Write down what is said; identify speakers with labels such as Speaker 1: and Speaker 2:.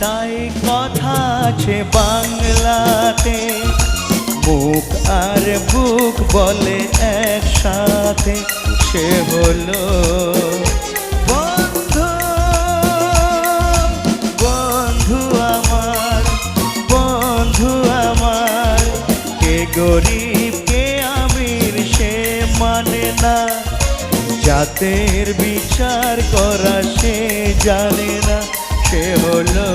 Speaker 1: তাই কথা আছে বাংলাতে, মুখ আর বুক বলে একসাথে, সে হলো বন্ধু। বন্ধু আমার, বন্ধু আমার, কে গরিব কে আমির সে মানে না, জাতের বিচার করা সে জানে না, সে হলো